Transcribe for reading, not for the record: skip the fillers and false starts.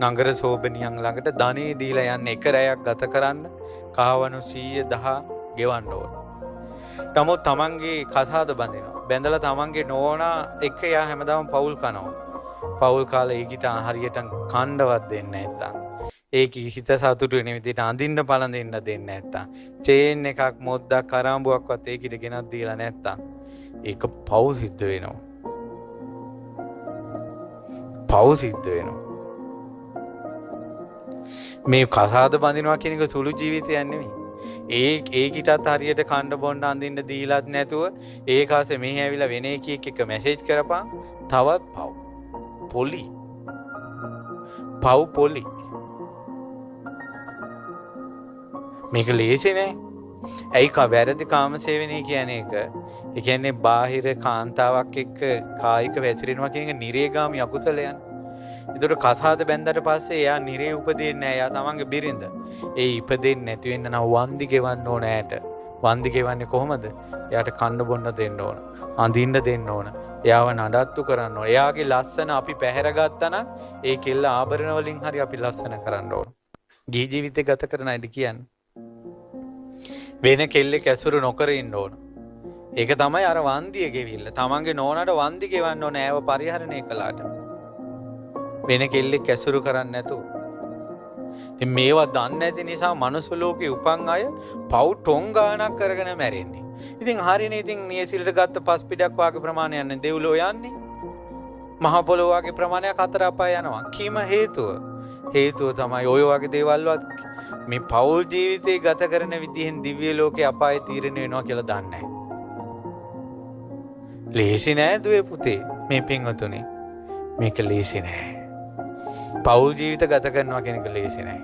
නගර සෝබනියන් ළඟට ධනෙ දීලා යන්න එක රැයක් ගත කරන්න කහවණු 110 ගෙවන්න ඕන. නමුත් තමන්ගේ කසාද බඳිනවා. බැඳලා තමන්ගේ නෝනා එක්ක යා හැමදාම පවුල් කනවා. පවුල් කාලේ ඊකිට හරියට කණ්ඩවත් දෙන්නේ නැත්තම්. ඒක හිත සතුටු වෙන විදිහට අඳින්න පළඳින්න දෙන්නේ නැත්තම්. චේන් එකක් මොද්දක් කරාඹුවක්වත් ඒකිට ගෙනත් දීලා නැත්තම්. ඒක පව් සිද්ධ වෙනවා. පව් සිද්ධ වෙනවා. මේ කසාද බඳිනවා කියන එක සුළු ජීවිතයක් නෙමෙයි. ඒකිටත් හරියට කණ්ඩ බොණ්ඩ අඳින්න දීලත් නැතුව ඒකාසේ මෙහි ඇවිල්ලා වෙන එකෙක් එක මැසේජ් කරපන් තවත් පව්. පොලි. පව් පොලි. මේක ලේසි නෑ. ඇයි වැරදි කාමසේවනය කියන එක? ඒ කියන්නේ බාහිර කාන්තාවක් එක්ක කායික වැසිරෙනවා කියන එක නිරේගාමී අකුසලයන්. ඒතකොට කසාද බැන්දට පස්සේ එයා නිරේ උපදින්නේ නෑ. එයා තමන්ගේ බිරිඳ. ඒ ඉපදෙන්නේ නැති වෙන්න නම් වන්දි ගෙවන්න ඕන ඇයට. වන්දි ගෙවන්නේ කොහොමද? එයාට කන්න බොන්න දෙන්න ඕන. අඳින්න දෙන්න ඕන. එයාව නඩත්තු කරන්න ඕන. එයාගේ ලස්සන අපි පැහැරගත්තා නම් ඒ කෙල්ල ආභරණ වලින් හරි අපි ලස්සන කරන්න ඕන. ගිහි ජීවිතේ ගත කරන අයද කියන්නේ. වෙන කෙල්ලෙක් ඇසුරු නොකර ඉන්න ඕන. ඒක තමයි අර වන්දිය ගෙවිල්ල. තමන්ගේ නෝනාට වන්දි ගෙවන්න ඕන ඇව පරිහරණය කළාට. වෙන කෙල්ලෙක් ඇසුරු කරන්නේ නැතුව. ඉතින් මේවා දන්නේ නැති නිසා මනුස්ස ලෝකේ උපන් අය පව් ටොං ගානක් කරගෙන මැරෙන්නේ. ඉතින් හරියනේ. ඉතින් නියසිලට ගත්ත පස් පිටක් වාගේ ප්‍රමාණයක් යන්නේ දෙව්ලෝ යන්නේ. මහ පොළොව වාගේ ප්‍රමාණයක් හතර අපාය යනවා. කීම හේතුව? හේතුව තමයි ඔය වගේ දේවල්වත් මේ පෞල් ජීවිතේ ගත කරන විදිහෙන් දිව්‍ය ලෝකේ අපාය තීරණය වෙනවා කියලා දන්නේ නැහැ. ලේසි නෑ දුවේ පුතේ මේ පින්වතුනි. මේක ලේසි නෑ. පෞල් ජීවිත ගත කරනවා කියන එක ලේසි නෑ.